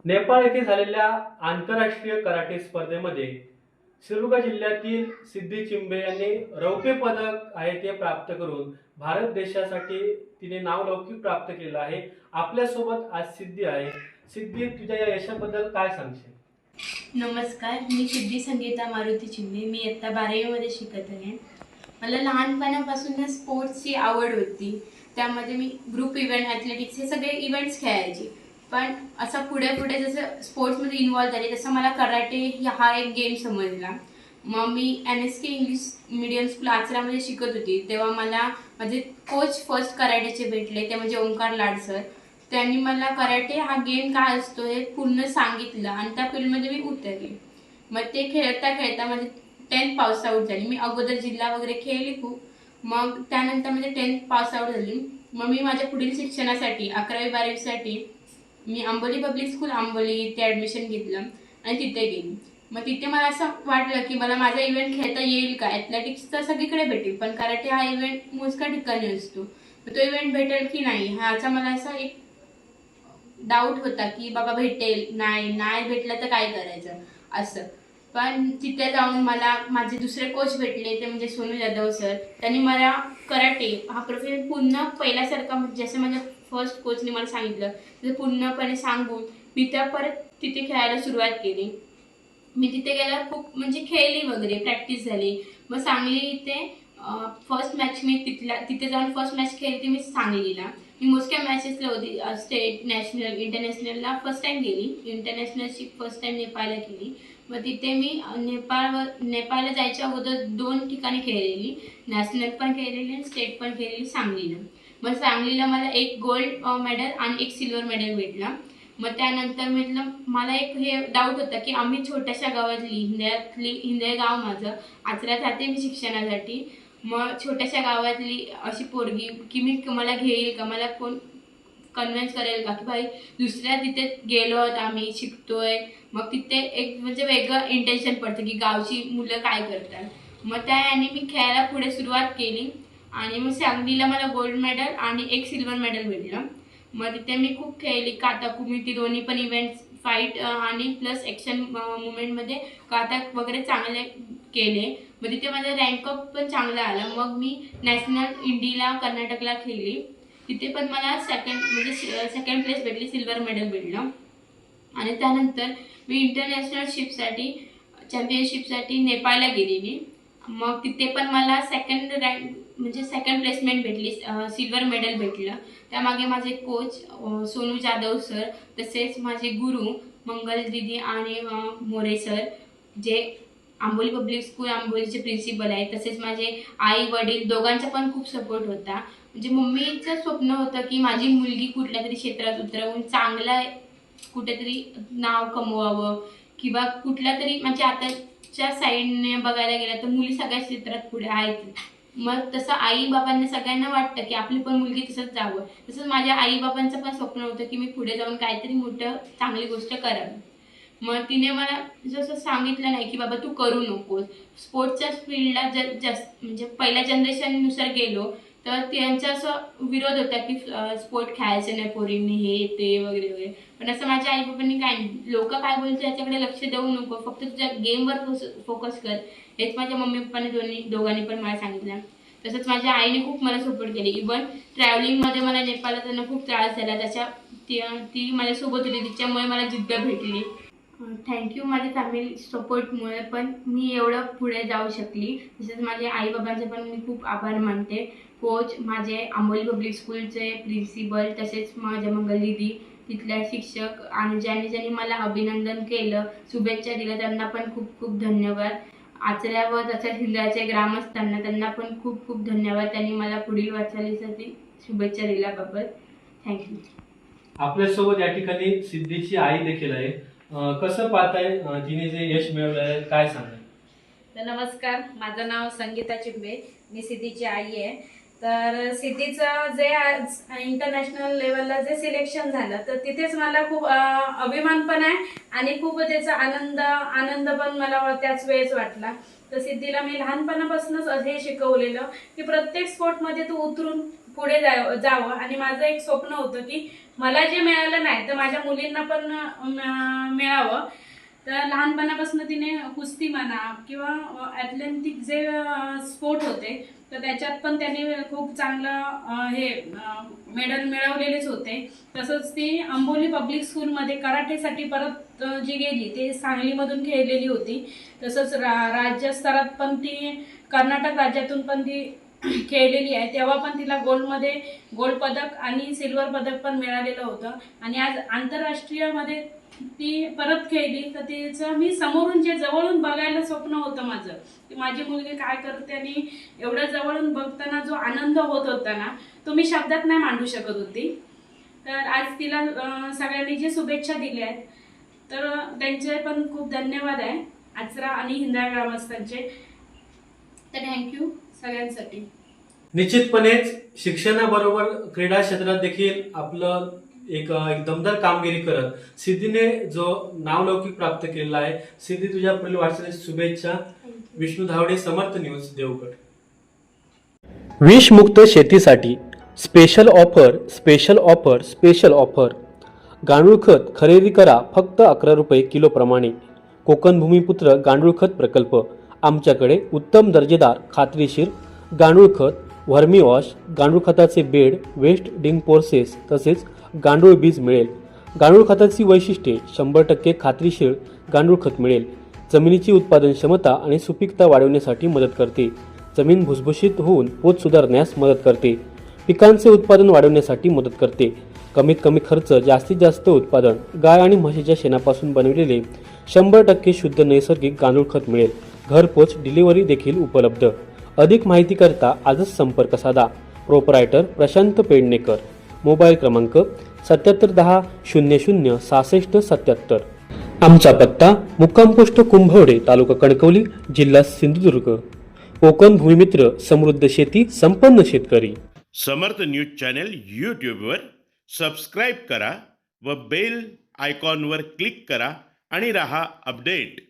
नेपाळ येथे झालेल्या आंतरराष्ट्रीय कराटे स्पर्धेमध्ये सिंधुदुर्ग जिल्ह्यातील सिद्धी चिंबे यांनी रौप्य पदक आहे ते प्राप्त करून भारत देशासाठी तिने नावलौकिक प्राप्त केलं आहे। आपल्यासोबत आज सिद्धी आहे। सिद्धी, तुझ्या या यशाबद्दल काय सांगशील? नमस्कार, मी सिद्धी संगीता मारुती चिंबे। मी इयत्ता 12वी मध्ये शिकत आहे। मला लहानपणापासूनच स्पोर्ट्सची आवड होती। त्यामध्ये मी ग्रुप इव्हेंट, ॲथलेटिक्स हे सगळे इव्हेंट्स खेळायची। पण असं पुढे पुढे जसं स्पोर्ट्समध्ये इन्व्हॉल्व झाले तसं मला कराटे हा एक गेम समजला। मग मी NSK इंग्लिश मीडियम स्कूल आचरामध्ये शिकत होती, तेव्हा मला माझे कोच फर्स्ट कराटेचे भेटले, ते म्हणजे ओंकार लाड सर। त्यांनी मला कराटे हा गेम काय असतो हे पूर्ण सांगितलं आणि त्या फील्डमध्ये मी उतरले। मग ते खेळता खेळता माझी 10th पास आउट झाली। मी अगोदर जिल्हा वगैरे खेळली खूप, मग त्यानंतर म्हणजे 10th पास आउट झाली। मग मी माझ्या पुढील शिक्षणासाठी 11वी 12वीसाठी मी आंबोली पब्लिक स्कूल आंबोली इथे ॲडमिशन घेतलं आणि तिथे गेली। मग तिथे मला असं वाटलं की मला माझा इव्हेंट खेळता येईल का। ॲथलेटिक्स तर सगळीकडे भेटेल, पण कराटे हा इव्हेंट मोजक्या ठिकाणी असतो, तो इव्हेंट भेटेल की नाही ह्याचा मला असा एक डाऊट होता की बाबा भेटेल नाही भेटलं तर काय करायचं असं। पण तिथे जाऊन मला माझे दुसरे कोच भेटले, ते म्हणजे सोनू जाधव सर। त्यांनी मला कराटे हा प्रोफेशन पूर्ण पहिल्यासारखा, जसं माझ्या फर्स्ट कोचने मला सांगितलं तसं पूर्णपणे सांगून मी त्या परत तिथे खेळायला सुरुवात केली। मी तिथे गेल्यावर खूप म्हणजे खेळली वगैरे, प्रॅक्टिस झाली। मग सांगली इथे फर्स्ट मॅच मी तिथे जाऊन फर्स्ट मॅच खेळली ती मी सांगलीला। मी मोजक्या मॅचेसला होती, स्टेट, नॅशनल, इंटरनॅशनलला फर्स्ट टाइम गेली। इंटरनॅशनलची फर्स्ट टाइम नेपाळला केली। मग तिथे मी नेपाळला जायच्या अगोदर 2 ठिकाणी खेळलेली, नॅशनल पण खेळलेली आणि स्टेट पण खेळलेली सांगलीला। मग सांगलीला मला 1 गोल्ड मेडल आणि 1 सिल्वर मेडल भेटला। मग त्यानंतर म्हटलं मला एक हे डाऊट होता की आम्ही छोट्याशा गावातली हिंदे गाव माझं, आचऱ्यात राहते मी शिक्षणासाठी। मग छोट्याशा गावातली अशी पोरगी की मला घेईल का, मला कोण कन्व्हिन्स करेल का की भाई दुसऱ्या तिथे गेलो आहोत आम्ही शिकतोय। मग तिथे एक म्हणजे वेगळं इंटेन्शन पडतं की गावची मुलं काय करतात। मग त्याने मी खेळायला पुढे सुरुवात केली आणि मग सांगलीला मला गोल्ड मेडल आणि 1 सिल्वर मेडल भेटलं। मग तिथे मी खूप खेळली, काता कुमिती दोन्ही पण इव्हेंट्स, फाईट आणि प्लस ॲक्शन मुवमेंटमध्ये काता वगैरे चांगले केले। मग तिथे माझा रँकअप पण चांगला आला। मग मी नॅशनल इंडियाला कर्नाटकला खेळली, तिथे पण मला सेकंड प्लेस भेटली, सिल्वर मेडल भेटलं। आणि त्यानंतर मी इंटरनॅशनल चॅम्पियनशिपसाठी नेपाळला गेलेली। मग तिथे पण मला सेकंड प्लेसमेंट भेटली, सिल्वर मेडल भेटलं। त्यामागे माझे कोच सोनू जाधव सर, तसेच माझे गुरु मंगल दीदी आणि मोरे सर, जे आंबोली पब्लिक स्कूल आंबोलीचे प्रिन्सिपल आहेत। तसेच माझे आई वडील दोघांचा पण खूप सपोर्ट होता। म्हणजे मम्मीचं स्वप्न होतं की माझी मुलगी कुठल्या तरी क्षेत्रात उतरवून चांगला कुठेतरी नाव कमवावं, किंवा कुठल्या तरी म्हणजे आताच्या साईडने बघायला गेलं तर मुली सगळ्या क्षेत्रात पुढे आहेत। मग तसं आई बाबांना सगळ्यांना वाटतं की आपली पण मुलगी तसंच जावं। तसंच माझ्या आई बाबांचं पण स्वप्न होतं की मी पुढे जाऊन काहीतरी मोठं चांगली गोष्ट करावी। मग तिने मला जसं सांगितलं नाही की बाबा तू करू नकोस, स्पोर्ट्सच्या फील्डला जर जास्त म्हणजे पहिल्या जनरेशननुसार गेलो तर त्यांचा असं विरोध होता की स्पोर्ट खेळायचं नाही पोरींनी, हे ते वगैरे वगैरे। पण असं माझ्या आई बाबांनी काय, लोक काय बोलतो याच्याकडे लक्ष देऊ नको, फक्त तुझ्या गेमवर फोकस कर, हेच माझ्या मम्मी पप्पाने दोघांनी पण मला सांगितलं। तसंच माझ्या आईने खूप मला सपोर्ट केले। इव्हन ट्रॅव्हलिंगमध्ये मला नेपाळला त्यांना खूप त्रास झाला, ती माझ्यासोबत होती, तिच्यामुळे मला जिद्द भेटली। थँक्यू माझ्या फॅमिली सपोर्टमुळे पण मी एवढं पुढे जाऊ शकली। तसेच माझ्या आईबाबांचे पण मी खूप आभार मानते। कोच, माझे आंबोली पब्लिक स्कूलचे प्रिन्सिपल, तसेच माझ्या मंगल दीदी, तिथल्या शिक्षक आणि ज्यांनी मला अभिनंदन केलं, शुभेच्छा दिल्या, त्यांना पण खूप खूप धन्यवाद। आचऱ्यावर तसेच हिंदळ्याचे ग्रामस्थांना त्यांना पण खूप खूप धन्यवाद, त्यांनी मला पुढील वाटचालीसाठी शुभेच्छा दिल्याबाबत। थँक्यू। आपल्यासोबत या ठिकाणी सिद्धीची आई देखील आहे। कसं पाहताय तिने जे यश मिळवलं आहे, काय सांगाल? तर नमस्कार, माझं नाव संगीता चिंबे, मी सिद्धीची आई आहे। तर सिद्धीचं जे आज इंटरनॅशनल लेवलला जे सिलेक्शन झालं तर तिथेच मला खूप अभिमान पण आहे आणि खूप त्याचा आनंद पण मला त्याच वेळेस वाटला। तर सिद्धीला मी लहानपणापासूनच हे शिकवलेलं की प्रत्येक स्पोर्टमध्ये तू उतरून पुढे जावं आणि माझं एक स्वप्न होतं की मला जे मिळालं नाही तर माझ्या मुलींना पण मिळावं. तर लहानपणापासून तिने कुस्ती म्हणा किंवा ॲथलेटिक जे स्पोर्ट होते तर त्याच्यात पण त्यांनी खूप चांगलं हे मेडल मिळवलेलेच होते. तसंच ती अंबोली पब्लिक स्कूलमध्ये कराटेसाठी परत जी गेली ते सांगलीमधून खेळलेली होती. तसंच राज्यस्तरात पण ती कर्नाटक राज्यातून पण ती खेळलेली आहे. तेव्हा पण तिला गोल्ड पदक आणि सिल्वर पदक पण मिळालेलं होतं. आणि आज आंतरराष्ट्रीयमध्ये ती परत खेळली तर तिचं मी समोरून जे जवळून बघायला स्वप्न होतं माझं की माझी मुलगी काय करते आणि एवढं जवळून बघताना जो आनंद होत होता ना तो मी शब्दात नाही मांडू शकत होती. तर आज तिला सगळ्यांनी जे शुभेच्छा दिल्या आहेत तर त्यांचे पण खूप धन्यवाद आहे आचरा आणि हिंदा ग्रामस्थांचे. तर थँक्यू सगळ्यांसाठी. निश्चितपणेच शिक्षणाबरोबर क्रीडा क्षेत्रात देखील आपलं एक दमदार कामगिरी करत सिद्धीने जो नावलौकिक प्राप्त केलेला आहे. सिद्धी, तुझ्या पुढील वाटचालीस शुभेच्छा. विष्णू धावडे, समर्थ न्यूज, देवगड. विषमुक्त शेतीसाठी special offer, special offer, special offer. गांडूळ खत खरेदी करा फक्त 11 रुपये किलो प्रमाणे. कोकण भूमिपुत्र गांडूळ खत प्रकल्प. आमच्याकडे उत्तम दर्जेदार खात्रीशीर गांडूळ खत, व्हर्मी वॉश, गांडूळ खताचे बेड, वेस्ट डिकम्पोसेस तसेच गांडूळ बीज मिळेल. गांडूळ खताची वैशिष्ट्ये: 100% खात्रीशीर गांडूळ खत मिळेल. जमिनीची उत्पादन क्षमता आणि सुपीकता वाढवण्यासाठी मदत करते. जमीन भुसभुशीत होऊन पोत सुधारण्यास मदत करते. पिकांचे उत्पादन वाढवण्यासाठी मदत करते. कमीत कमी खर्च, जास्तीत जास्त उत्पादन. गाय आणि म्हशीच्या शेणापासून बनविलेले 100% शुद्ध नैसर्गिक गांडूळ खत मिळेल. घरपोच डिलिव्हरी देखील उपलब्ध. अधिक माहिती करता आजच संपर्क साधा. प्रोपरायटर प्रशांत पेडणेकर. मोबाईल क्रमांक 7710 00 66 77. आमचा पत्ता मुक्काम पोस्ट कुंभवडे, तालुका कणकवली, जिल्हा सिंधुदुर्ग. कोकण भूमिमित्र, समृद्ध शेती, संपन्न शेतकरी. समर्थ न्यूज चॅनल यूट्यूबवर सबस्क्राईब करा व बेल आयकॉनवर क्लिक करा आणि रहा अपडेट.